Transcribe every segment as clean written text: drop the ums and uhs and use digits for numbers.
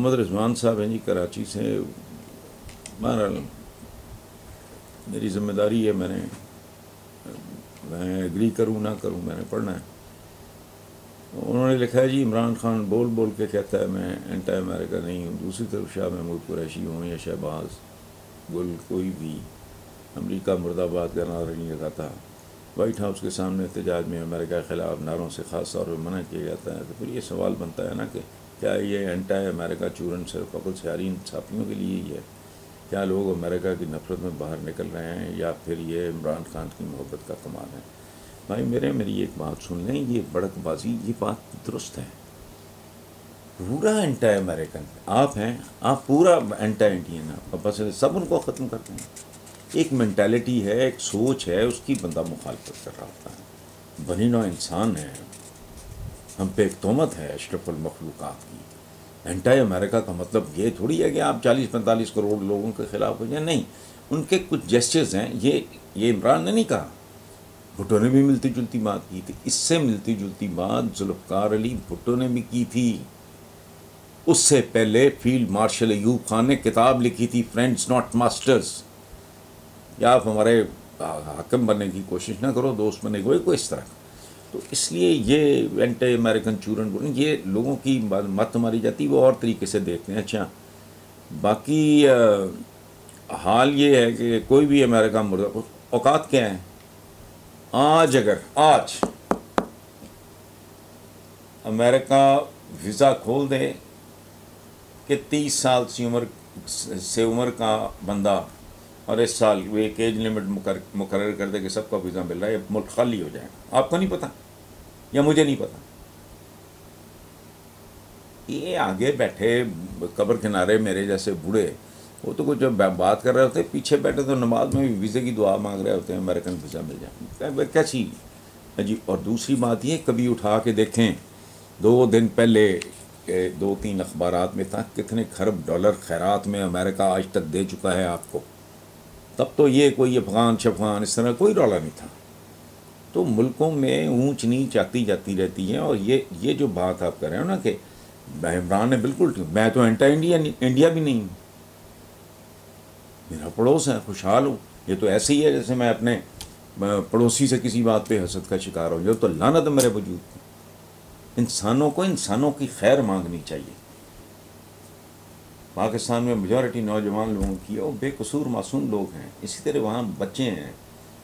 محمد رضوان صاحب ہیں جی کراچی سے. بہرحال میری ذمہ داری ہے، میں ایگری کروں نہ کروں میں نے پڑھنا ہے. انہوں نے لکھا ہے جی عمران خان بول بول کے کہتا ہے میں اینٹی امریکہ نہیں ہوں، دوسری طرف شاہ محمود قریشی ہوں یا شہباز گل کوئی بھی امریکہ مرد آباد کا نعرہ نہیں لگاتا. وائٹ ہاؤس کے سامنے احتجاج میں امریکہ کے خلاف نعروں سے خاص طور پر منع کیا جاتا ہے. تو پھر یہ سوال بنتا ہے نا کہ کیا یہ اینٹی امریکہ چورن صرف عقل سیارین صحافیوں کے لیے ہی ہے؟ کیا لوگ امریکہ کی نفرت میں باہر نکل رہے ہیں یا پھر یہ عمران خان کی محبت کا کمال ہے؟ بھائی میری ایک بات سن لیں، یہ بڑک بازی یہ بات درست ہے. پورا اینٹی امریکن آپ ہیں، آپ پورا اینٹی انڈین آپ کا بس سب ان کو ختم کرتے ہیں. ایک مینٹیلٹی ہے، ایک سوچ ہے، اس کی بندہ مخالفت کر رہا ہوتا ہے. بنی نوع انسان ہے، ہم پہ ایک تہمت ہے اشرف المخلوقات کی. اینٹی امریکہ کا مطلب یہ تھوڑی ہے کہ آپ 40-45 کروڑ لوگوں کے خلاف ہو جائیں. نہیں، ان کے کچھ جیسچرز ہیں. یہ عمران نے نہیں کہا، بھٹو نے بھی ملتی جلتی بات کی تھی. اس سے ملتی جلتی بات ذوالفقار علی بھٹو نے بھی کی تھی. اس سے پہلے فیلڈ مارشل ایوب خان نے کتاب لکھی تھی فرینڈز ناٹ ماسٹرز. یا آپ ہمارے حاکم بننے کی کوشش نہ کرو، دوست بننے کو اس طرح. تو اس لیے یہ اینٹی امریکن چورن یہ لوگوں کی مت ماری جاتی، وہ اور طریقے سے دیکھتے ہیں. اچھا باقی حال یہ ہے کہ کوئی بھی امریکہ مرد اوقات کیا ہے. آج امریکہ ویزا کھول دے کہ 30 سال سے عمر کا بندہ اور اس سال وہ ایک ایج لمٹ مقرر کر دے کہ سب کا ویزا مل رہا ہے، ملک خالی ہو جائے. آپ کو نہیں پتا یا مجھے نہیں پتا؟ یہ آگے بیٹھے قبر کنارے میرے جیسے بوڑھے وہ تو کچھ جب بات کر رہے ہوتے ہیں، پیچھے بیٹھے تو نماز میں بھی ویزے کی دعا مانگ رہے ہوتے ہیں امریکن ویزا مل جائے. کیا چیز جی. اور دوسری بات یہ کبھی اٹھا کے دیکھیں 2 دن پہلے 2-3 اخبارات میں تھا کتنے خرب ڈالر خیرات میں امریکہ آج تک دے چکا ہے آپ کو. تب تو یہ کوئی افغان شفغان اس طرح کوئی ڈالر نہیں تھا. تو ملکوں میں اونچ نیچ آتی جاتی رہتی ہے. اور یہ جو بات آپ کر رہے ہو نا کہ عمران نے بالکل میں تو اینٹی انڈیا بھی نہیں ہوں، میرا پڑوس ہے، خوشحال ہوں. یہ تو ایسے ہی ہے جیسے میں اپنے پڑوسی سے کسی بات پہ حسد کا شکار ہوں. یہ تو لعنت ہے میرے وجود. انسانوں کی خیر مانگنی چاہیے. پاکستان میں میجورٹی نوجوان لوگوں کی اور بے قصور معصوم لوگ ہیں. اسی طرح وہاں بچے ہیں،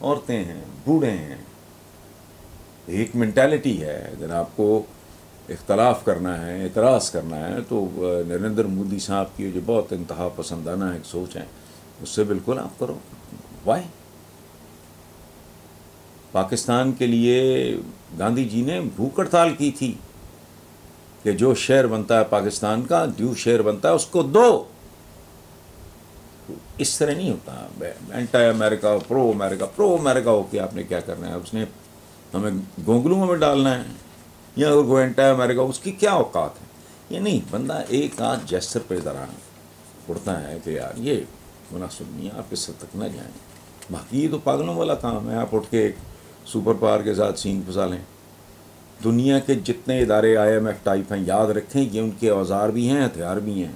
عورتیں ہیں، بوڑھے ہیں. ایک مینٹیلٹی ہے. اگر آپ کو اختلاف کرنا ہے، اعتراض کرنا ہے تو نریندر مودی صاحب کی جو بہت انتہا پسندانہ ایک سوچ ہے اس سے بالکل آپ کرو. وائی پاکستان کے لیے گاندھی جی نے بھوک ہڑتال کی تھی کہ جو شیئر بنتا ہے پاکستان کا ڈیو شیئر بنتا ہے اس کو دو. اس طرح نہیں ہوتا. اینٹی امریکہ پرو امریکہ ہو کے آپ نے کیا کرنا ہے؟ اس نے ہمیں گونگلوں میں ڈالنا ہے. یا اگر وہ اینٹی امریکہ اس کی کیا اوقات ہے؟ یہ نہیں. بندہ ایک آدھ جیسر پہ ذرا اڑتا ہے کہ یار یہ مناسب نہیں ہے، آپ اس حد تک نہ جائیں. باقی یہ تو پاگلوں والا کام ہے. آپ اٹھ کے ایک سپر پاور کے ساتھ سینگ پھنسا لیں. دنیا کے جتنے ادارے IMF ٹائپ ہیں یاد رکھیں یہ ان کے اوزار بھی ہیں، ہتھیار بھی ہیں.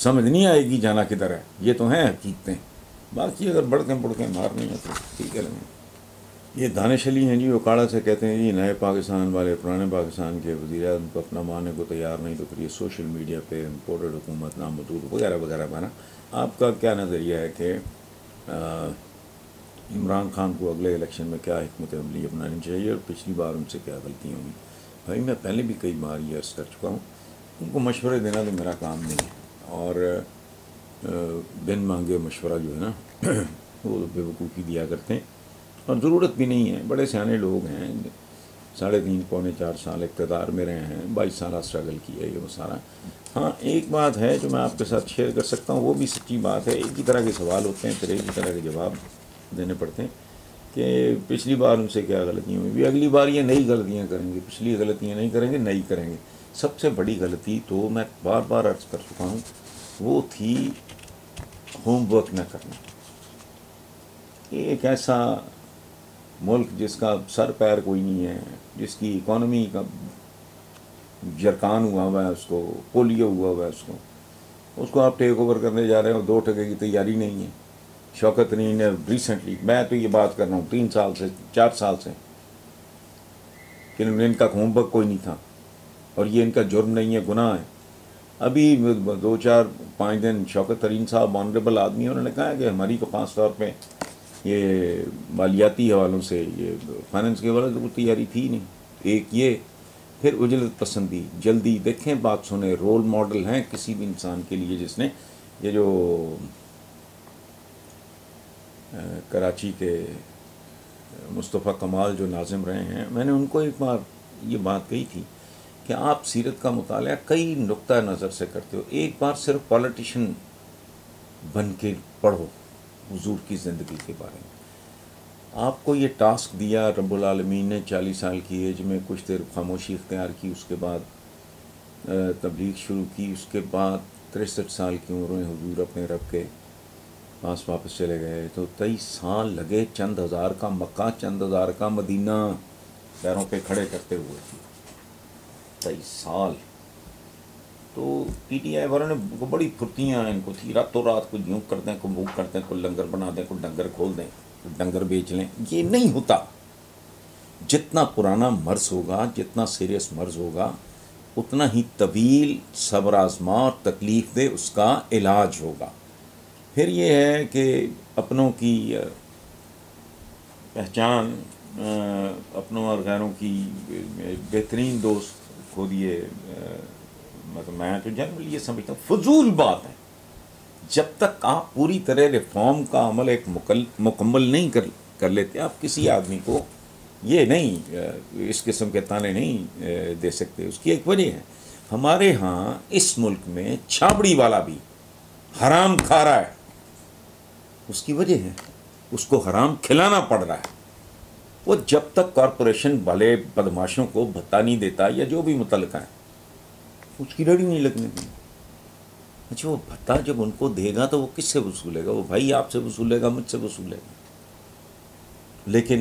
سمجھ نہیں آئے گی جانا کدھر ہے. یہ تو ہیں حقیقتیں. باقی اگر بڑکیں مارنی ہے تو ٹھیک ہے. یہ دانش علی ہیں جی اوکاڑا سے کہتے ہیں جی نئے پاکستان والے پرانے پاکستان کے وزیر اعظم کو اپنا ماننے کو تیار نہیں تو پھر یہ سوشل میڈیا پہ امپورٹڈ حکومت نامدور وغیرہ وغیرہ بنا. آپ کا کیا نظریہ ہے کہ عمران خان کو اگلے الیکشن میں کیا حکمت عملی اپنانی چاہیے اور پچھلی بار ان سے کیا غلطیاں ہوئی؟ بھائی میں پہلے بھی کئی بار یہ عرض کر چکا ہوں، ان کو مشورے دینا تو میرا کام نہیں ہے. اور بن مانگے مشورہ جو ہے نا وہ بے وقوفی دیا کرتے ہیں اور ضرورت بھی نہیں ہے. بڑے سیانے لوگ ہیں، 3.5-4 سال اقتدار میں رہے ہیں، 22 سالہ اسٹرگل کی ہے یہ وہ سارا. ہاں ایک بات ہے جو میں آپ کے ساتھ شیئر کر سکتا ہوں، وہ بھی سچی بات ہے. ایک ہی طرح کے سوال ہوتے ہیں پھر ایک ہی طرح کے جواب دینے پڑتے ہیں کہ پچھلی بار ان سے کیا غلطیاں ہوئی بھی، اگلی بار یہ نئی غلطیاں کریں گے. پچھلی غلطیاں نہیں کریں گے، نئی کریں گے. سب سے بڑی غلطی تو میں بار بار عرض کر چکا ہوں وہ تھی ہوم ورک نہ کرنا. ایک ایسا ملک جس کا سر پیر کوئی نہیں ہے، جس کی اکانومی کا جرکان ہوا ہوا ہے اس کو، پولیو ہوا ہوا ہے اس کو آپ ٹیک اوور کرنے جا رہے ہیں اور 2 ٹکے کی تیاری نہیں ہے. شوکت ترین نے ریسنٹلی، میں تو یہ بات کر رہا ہوں 3 سال سے 4 سال سے، کہ ان کا ہوم ورک کوئی نہیں تھا اور یہ ان کا جرم نہیں ہے، گناہ ہے. ابھی 2-4-5 دن شوکت ترین صاحب آنریبل آدمی، انہوں نے کہا ہے کہ ہماری تو خاص طور پہ یہ مالیاتی حوالوں سے، یہ فائننس کے حوالے سے کوئی تیاری تھی نہیں. ایک یہ، پھر اجلت پسندی، جلدی دیکھیں بات سنیں. رول ماڈل ہیں کسی بھی انسان کے لیے جس نے، یہ جو کراچی کے مصطفیٰ کمال جو ناظم رہے ہیں، میں نے ان کو ایک بار یہ بات کہی تھی کہ آپ سیرت کا مطالعہ کئی نقطہ نظر سے کرتے ہو، ایک بار صرف پالیٹیشین بن کے پڑھو حضور کی زندگی کے بارے میں. آپ کو یہ ٹاسک دیا رب العالمین نے، 40 سال کی ایج میں کچھ دیر خاموشی اختیار کی، اس کے بعد تبلیغ شروع کی، اس کے بعد 63 سال کی عمر میں حضور اپنے رب کے پاس واپس چلے گئے. تو 23 سال لگے، چند ہزار کا مکہ، چند ہزار کا مدینہ پیروں پہ کھڑے کرتے ہوئے. 23 سال. تو پی ٹی آئی والوں نے کو بڑی پھرتیاں ان کو تھی، راتوں رات کو یوں کر دیں، کو وہ کر دیں، کو لنگر بنا دیں، کو ڈنگر کھول دیں، کو ڈنگر بیچ لیں. یہ نہیں ہوتا. جتنا پرانا مرض ہوگا، جتنا سیریس مرض ہوگا، اتنا ہی طویل صبر آزما اور تکلیف دہ اس کا علاج ہوگا. پھر یہ ہے کہ اپنوں کی پہچان، اپنوں اور غیروں کی بہترین دوست کھو دیے. مطلب میں تو جنرلی یہ سمجھتا ہوں فضول بات ہے. جب تک آپ پوری طرح ریفارم کا عمل ایک مکمل نہیں کر لیتے، آپ کسی آدمی کو یہ نہیں اس قسم کے تانے نہیں دے سکتے. اس کی ایک وجہ ہے، ہمارے ہاں اس ملک میں چھابڑی والا بھی حرام کھا رہا ہے. اس کی وجہ ہے اس کو حرام کھلانا پڑ رہا ہے. وہ جب تک کارپوریشن والے بدماشوں کو بھتہ نہیں دیتا یا جو بھی متعلقہ ہے، اس کی ریڑھی نہیں لگنے دی. اچھا وہ بھتہ جب ان کو دے گا تو وہ کس سے وصولے گا؟ وہ بھائی آپ سے وصولے گا، مجھ سے وصولے گا. لیکن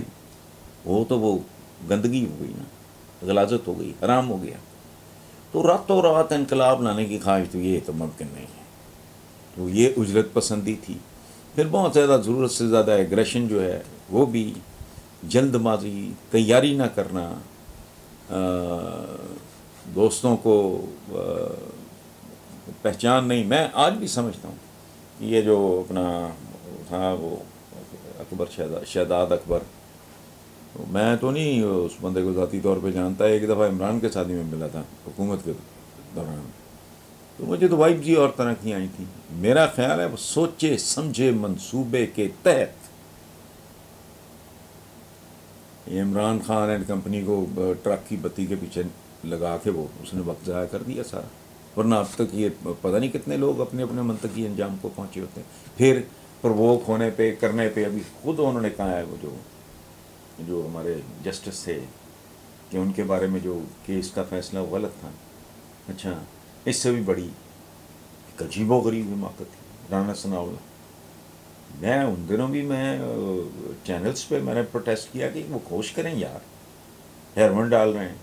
وہ تو وہ گندگی ہو گئی نا، غلاظت ہو گئی، حرام ہو گیا. تو راتوں رات انقلاب لانے کی خواہش تو یہ تو ممکن نہیں ہے. تو یہ اجرت پسندی تھی. پھر بہت زیادہ ضرورت سے زیادہ ایگریشن جو ہے وہ بھی، جلد بازی، تیاری نہ کرنا، دوستوں کو پہچان نہیں. میں آج بھی سمجھتا ہوں یہ جو اپنا تھا وہ اکبر شہزاد اکبر، میں تو نہیں اس بندے کو ذاتی طور پہ جانتا. ایک دفعہ عمران کے شادی میں ملا تھا حکومت کے دوران، تو مجھے تو وائب جی اور طرح کی آئی تھی. میرا خیال ہے وہ سوچے سمجھے منصوبے کے تحت عمران خان اینڈ کمپنی کو ٹرک کی بتی کے پیچھے لگا کے وہ اس نے وقت ضائع کر دیا سارا. ورنہ اب تک یہ پتہ نہیں کتنے لوگ اپنے اپنے منطقی انجام کو پہنچے ہوتے ہیں. پھر پرووک ہونے پہ، کرنے پہ، ابھی خود انہوں نے کہا ہے وہ جو ہمارے جسٹس تھے کہ ان کے بارے میں جو کیس کا فیصلہ غلط تھا. اچھا اس سے بھی بڑی ایک عجیب و غریب حماقت تھی رانا ثناء اللہ. میں ان دنوں بھی میں چینلز پہ میں نے پروٹیسٹ کیا کہ وہ کوشش کریں یار، ہیرمن ڈال رہے ہیں.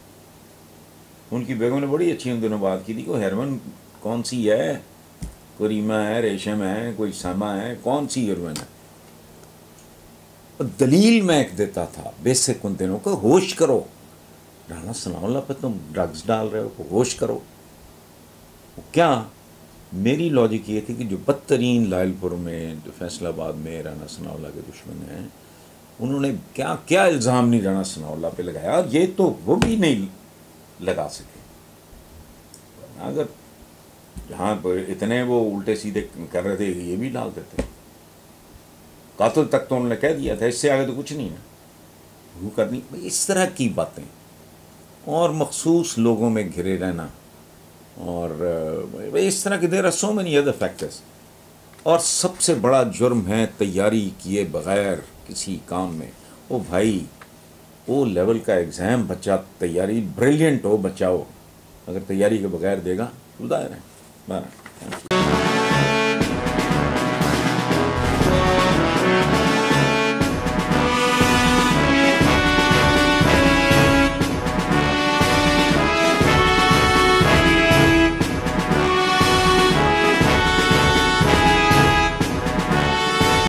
ان کی بیگم نے بڑی اچھی ان دنوں بات کی تھی کہ ہیرمن کون سی ہے، کریمہ ہے، ریشم ہے، کوئی ساما ہے، کون سی ہیروئن ہے. دلیل میں ایک دیتا تھا بیسک ان دنوں کو، ہوش کرو، رانا ثناء اللہ پہ تم ڈرگز ڈال رہے ہو، ہوش کرو. کیا میری لاجک یہ تھی کہ جو بدترین لائل پور میں، جو فیصل آباد میں رانا ثناء اللہ کے دشمن ہیں، انہوں نے کیا الزام نہیں رانا ثناء اللہ پہ لگایا، اور یہ تو وہ بھی نہیں لگا سکے. اگر جہاں پر اتنے وہ الٹے سیدھے کر رہے تھے یہ بھی ڈال دیتے. قاتل تک تو انہوں نے کہہ دیا تھا، اس سے آگے تو کچھ نہیں نا وہ کرنی. اس طرح کی باتیں اور مخصوص لوگوں میں گھرے رہنا، اور اس طرح کے there are so many other factors. اور سب سے بڑا جرم ہے تیاری کیے بغیر کسی کام میں. او بھائی، وہ لیول کا ایگزام بچہ تیاری بریلینٹ ہو بچہ ہو، اگر تیاری کے بغیر دے گا تو ظاہر ہے.